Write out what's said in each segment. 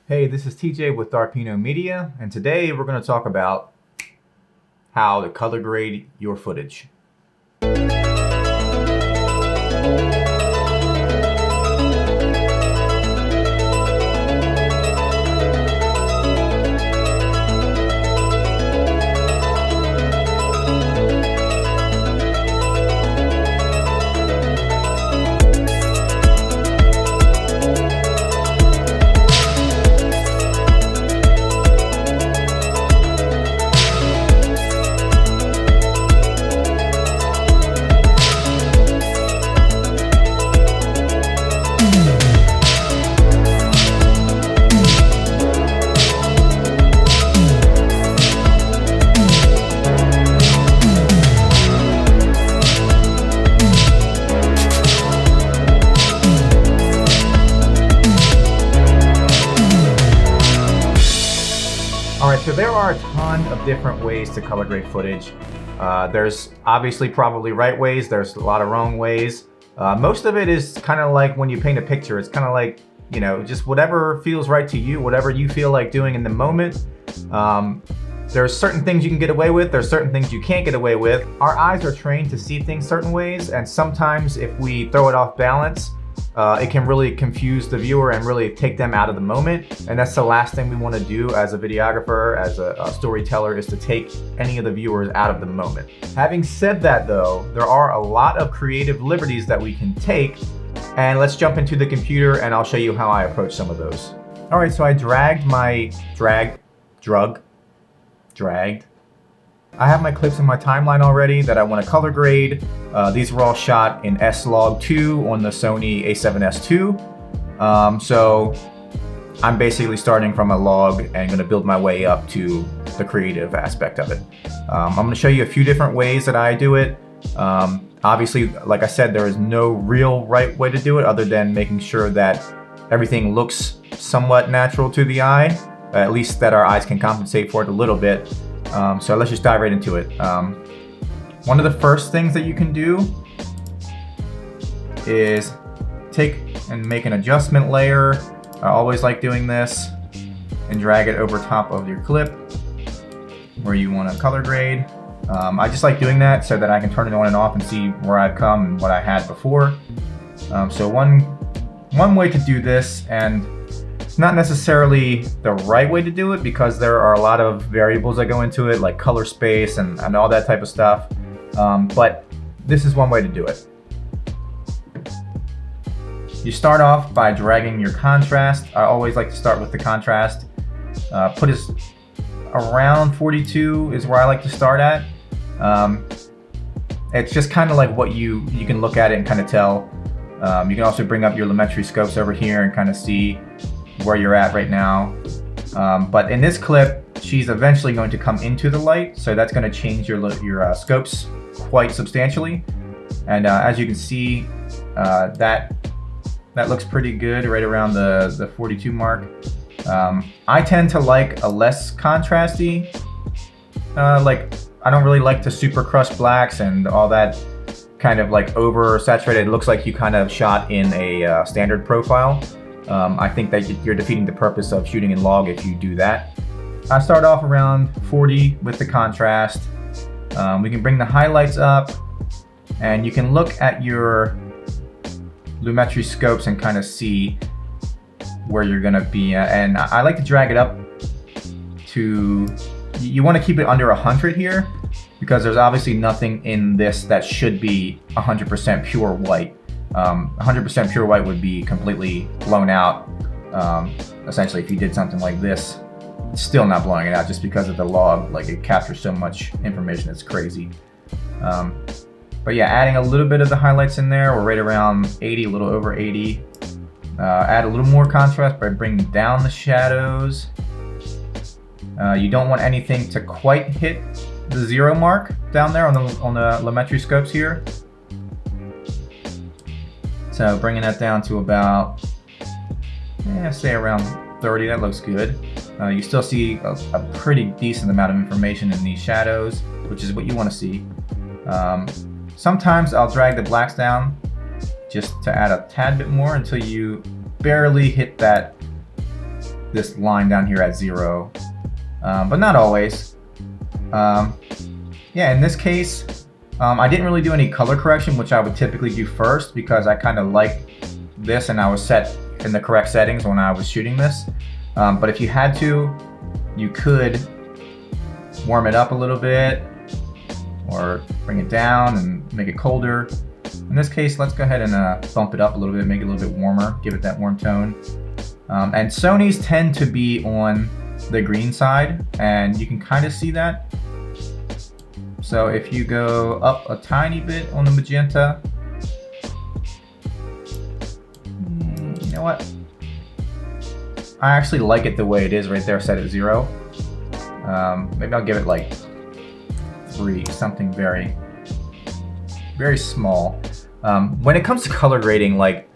Hey, this is TJ with Darpino Media, and today we're going to talk about how to color grade your footage. So there are a ton of different ways to color grade footage. There's obviously probably right ways, there's a lot of wrong ways. Most of it is kind of like when you paint a picture, it's kind of like, you know, just whatever feels right to you, whatever you feel like doing in the moment. There's certain things you can get away with, there's certain things you can't get away with. Our eyes are trained to see things certain ways, and sometimes if we throw it off balance, it can really confuse the viewer and really take them out of the moment. And that's the last thing we want to do as a videographer, as a storyteller, is to take any of the viewers out of the moment. Having said that though, there are a lot of creative liberties that we can take, and let's jump into the computer and I'll show you how I approach some of those. All right, so I I have my clips in my timeline already that I want to color grade. These were all shot in S-Log2 on the Sony A7S II. So I'm basically starting from a log and going to build my way up to the creative aspect of it. I'm going to show you a few different ways that I do it. Obviously, like I said, there is no real right way to do it other than making sure that everything looks somewhat natural to the eye, at least that our eyes can compensate for it a little bit. So let's just dive right into it. One of the first things that you can do is take and make an adjustment layer. I always like doing this, and drag it over top of your clip where you want to color grade. I just like doing that so that I can turn it on and off and see where I've come and what I had before. So one way to do this, and it's not necessarily the right way to do it because there are a lot of variables that go into it, like color space and all that type of stuff. But this is one way to do it. You start off by dragging your contrast. I always like to start with the contrast. Put it around 42 is where I like to start at. It's just kind of like what you can look at it and kind of tell. You can also bring up your lumetri scopes over here and kind of see where you're at right now. But in this clip, she's eventually going to come into the light, so that's going to change your scopes quite substantially. And as you can see, that looks pretty good right around the 42 mark. I tend to like a less contrasty, like I don't really like the super crushed blacks and all that kind of like over saturated. It looks like you kind of shot in a standard profile. I think that you're defeating the purpose of shooting in log if you do that. I start off around 40 with the contrast. We can bring the highlights up, and you can look at your lumetri scopes and kind of see where you're gonna be at. And I like to drag it up to, you want to keep it under 100 here, because there's obviously nothing in this that should be 100% pure white. 100% pure white would be completely blown out. Essentially, if you did something like this, it's still not blowing it out just because of the log. Like, it captures so much information, it's crazy. But yeah, adding a little bit of the highlights in there. We're right around 80, a little over 80. Add a little more contrast by bringing down the shadows. You don't want anything to quite hit the 0 mark down there on the lumetri scopes here. So bringing that down to about, say around 30, that looks good. You still see a pretty decent amount of information in these shadows, which is what you want to see. Sometimes I'll drag the blacks down just to add a tad bit more until you barely hit that this line down here at 0, but not always. Yeah, in this case, I didn't really do any color correction, which I would typically do first because I kind of like this and I was set in the correct settings when I was shooting this. But if you had to, you could warm it up a little bit or bring it down and make it colder. In this case, let's go ahead and bump it up a little bit, make it a little bit warmer, give it that warm tone. And Sony's tend to be on the green side, and you can kind of see that. So if you go up a tiny bit on the magenta, you know what? I actually like it the way it is right there, set at 0. Maybe I'll give it like 3, something very, very small. When it comes to color grading, like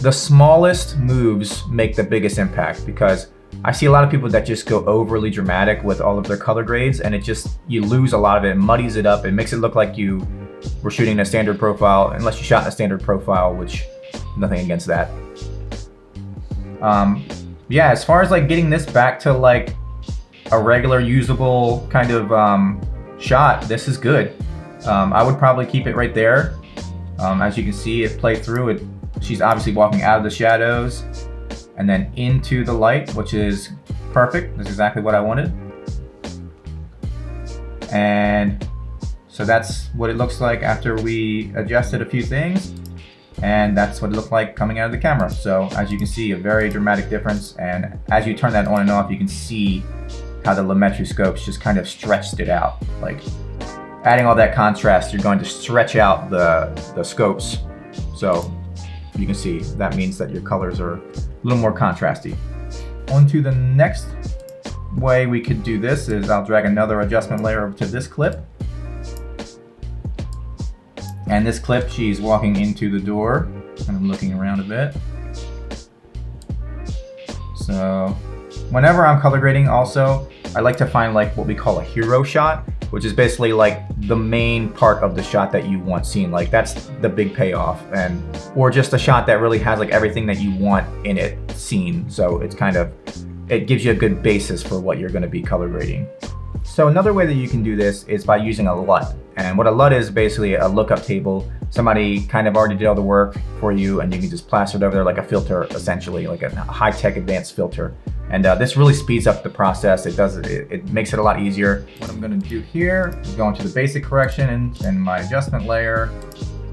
the smallest moves make the biggest impact, because I see a lot of people that just go overly dramatic with all of their color grades, and you lose a lot of it, and muddies it up, and makes it look like you were shooting a standard profile, unless you shot in a standard profile, which nothing against that. Yeah, as far as like getting this back to like a regular usable kind of shot, this is good. I would probably keep it right there. As you can see, it played through it. She's obviously walking out of the shadows and then into the light, which is perfect. That's exactly what I wanted. And so that's what it looks like after we adjusted a few things. And that's what it looked like coming out of the camera. So as you can see, a very dramatic difference. And as you turn that on and off, you can see how the Lumetri scopes just kind of stretched it out. Like adding all that contrast, you're going to stretch out the scopes. So you can see that means that your colors are a little more contrasty. On to the next way we could do this is I'll drag another adjustment layer over to this clip. And this clip, she's walking into the door, and I'm looking around a bit. So whenever I'm color grading also, I like to find like what we call a hero shot, which is basically like the main part of the shot that you want seen. Like that's the big payoff, or just a shot that really has like everything that you want in it seen. So it's kind of, it gives you a good basis for what you're gonna be color grading. So another way that you can do this is by using a LUT. And what a LUT is basically a lookup table. Somebody kind of already did all the work for you, and you can just plaster it over there like a filter, essentially, like a high-tech advanced filter. And this really speeds up the process. It makes it a lot easier. What I'm gonna do here is go into the basic correction and my adjustment layer.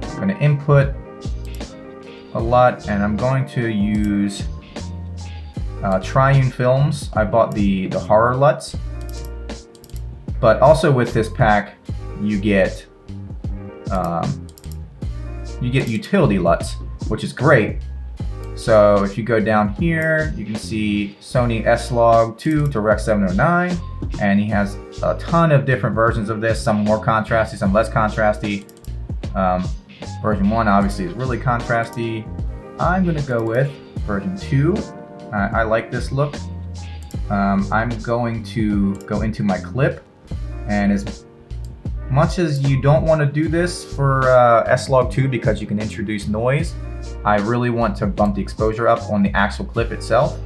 I'm gonna input a LUT, and I'm going to use Zhiyun films. I bought the horror LUTs. But also with this pack, you get utility LUTs, which is great. So if you go down here, you can see Sony S-Log2 to Rec 709, and he has a ton of different versions of this, some more contrasty, some less contrasty. Version 1 obviously is really contrasty. I'm gonna go with version 2. I like this look. I'm going to go into my clip, and as much as you don't want to do this for S-Log2 because you can introduce noise, I really want to bump the exposure up on the actual clip itself,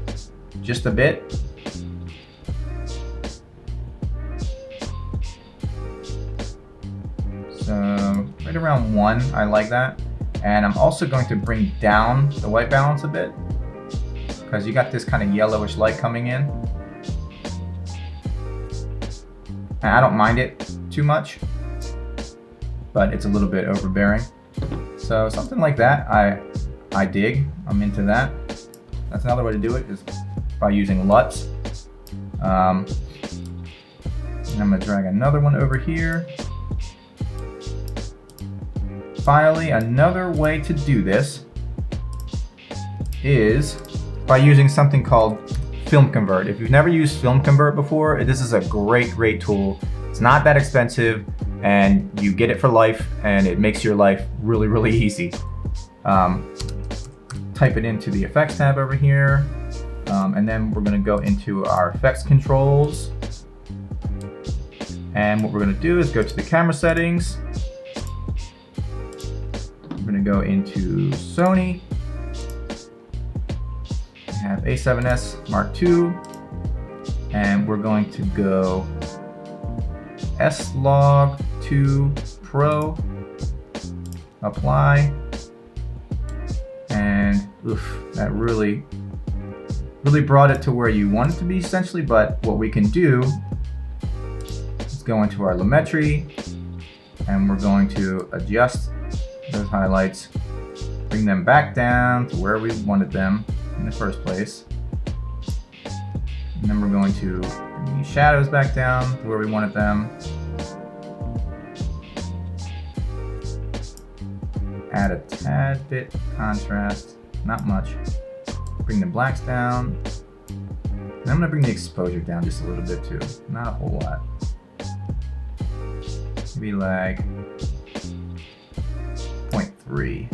just a bit. So right around 1, I like that. And I'm also going to bring down the white balance a bit, because you got this kind of yellowish light coming in. And I don't mind it too much, but it's a little bit overbearing. So something like that, I dig. I'm into that. That's another way to do it, is by using LUTs. And I'm gonna drag another one over here. Finally, another way to do this is by using something called Film Convert. If you've never used Film Convert before, this is a great tool. It's not that expensive, and you get it for life, and it makes your life really easy. Type it into the effects tab over here, and then we're gonna go into our effects controls. And what we're gonna do is go to the camera settings. We're gonna go into Sony. We have A7S Mark II, and we're going to go S-Log2 Pro, apply, and oof, that really brought it to where you want it to be essentially. But what we can do is go into our lumetri, and we're going to adjust those highlights, bring them back down to where we wanted them in the first place. And then we're going to bring these shadows back down to where we wanted them. Add a tad bit contrast, not much. Bring the blacks down. And I'm gonna bring the exposure down just a little bit too, not a whole lot. Maybe like 0.3.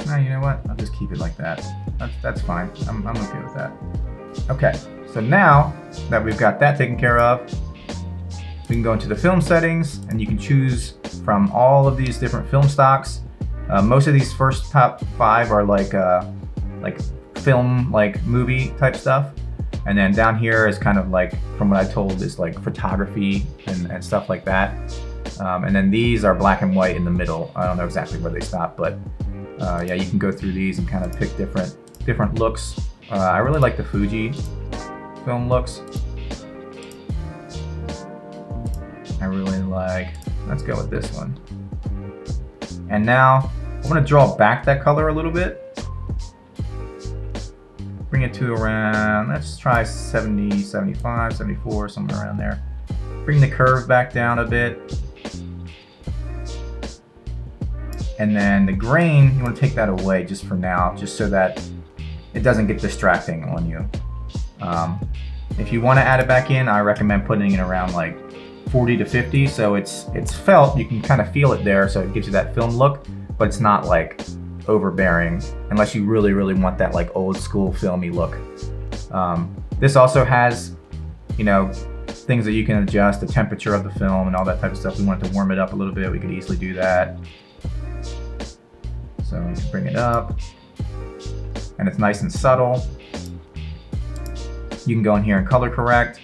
No, you know what? I'll just keep it like that. That's fine. I'm okay with that. Okay, so now that we've got that taken care of, we can go into the film settings, and you can choose from all of these different film stocks. Most of these first top 5 are like film, like movie type stuff. And then down here is kind of like, from what I told, is like photography and stuff like that. And then these are black and white in the middle. I don't know exactly where they stop, but yeah, you can go through these and kind of pick different looks. I really like the Fuji film looks. I really like, let's go with this one. And now I'm gonna draw back that color a little bit. Bring it to around, let's try 70, 75, 74, somewhere around there. Bring the curve back down a bit. And then the grain, you want to take that away just for now, just so that it doesn't get distracting on you. If you want to add it back in, I recommend putting it around like 40 to 50, so it's felt, you can kind of feel it there, so it gives you that film look, but it's not like overbearing, unless you really want that like old school filmy look. This also has, you know, things that you can adjust, the temperature of the film and all that type of stuff. We want it to warm it up a little bit, we could easily do that. So we can bring it up, and it's nice and subtle. You can go in here and color correct.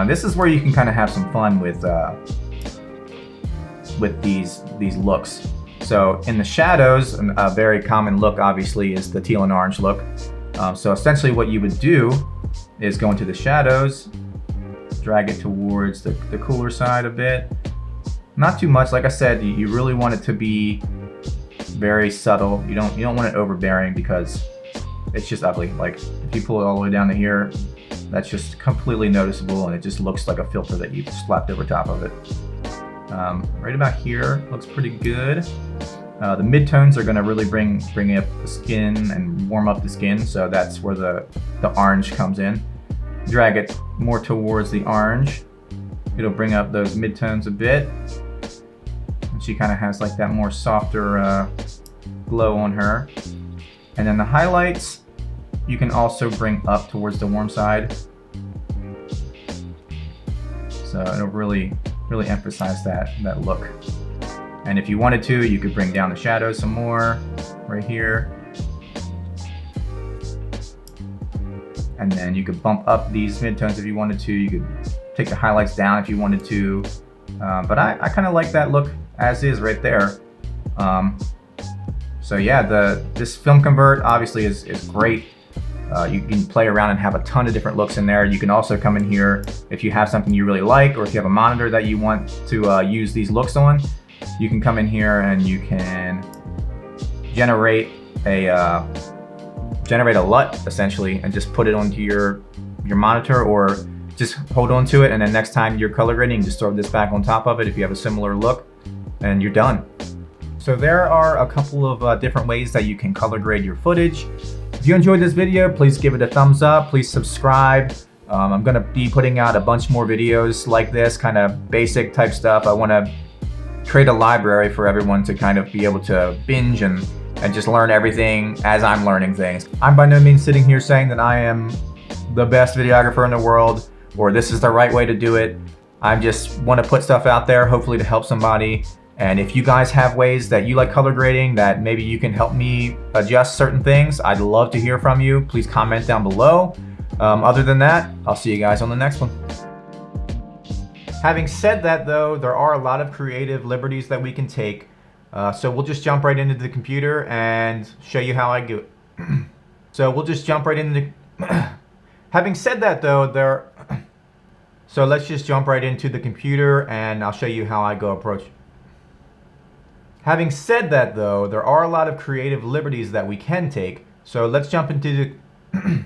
This is where you can kind of have some fun with these looks. So in the shadows, a very common look obviously is the teal and orange look. So essentially what you would do is go into the shadows, drag it towards the cooler side a bit. Not too much, like I said, you really want it to be very subtle. You don't want it overbearing because it's just ugly. Like if you pull it all the way down to here, that's just completely noticeable, and it just looks like a filter that you've slapped over top of it. Right about here looks pretty good. The midtones are going to really bring up the skin and warm up the skin, so that's where the orange comes in. Drag it more towards the orange. It'll bring up those midtones a bit. And she kind of has like that more softer glow on her. And then the highlights, you can also bring up towards the warm side. So it'll really emphasize that look. And if you wanted to, you could bring down the shadows some more right here. And then you could bump up these midtones if you wanted to. You could take the highlights down if you wanted to. But I kind of like that look as is right there. So yeah, this film convert obviously is great. You can play around and have a ton of different looks in there. You can also come in here if you have something you really like, or if you have a monitor that you want to use these looks on, you can come in here and you can generate a LUT essentially, and just put it onto your monitor, or just hold on to it, and then next time you're color grading, just throw this back on top of it if you have a similar look, and you're done. So there are a couple of different ways that you can color grade your footage. If you enjoyed this video, please give it a thumbs up. Please subscribe. I'm gonna be putting out a bunch more videos like this, kind of basic type stuff. I wanna create a library for everyone to kind of be able to binge and just learn everything as I'm learning things. I'm by no means sitting here saying that I am the best videographer in the world, or this is the right way to do it. I just want to put stuff out there, hopefully to help somebody. And if you guys have ways that you like color grading that maybe you can help me adjust certain things, I'd love to hear from you. Please comment down below. Other than that, I'll see you guys on the next one. Having said that though, there are a lot of creative liberties that we can take. So we'll just jump right into the computer and show you how I do it. So we'll just jump right into the... Having said that though, so let's just jump right into the computer and I'll show you how I go approach. Having said that though, there are a lot of creative liberties that we can take. So let's jump into the...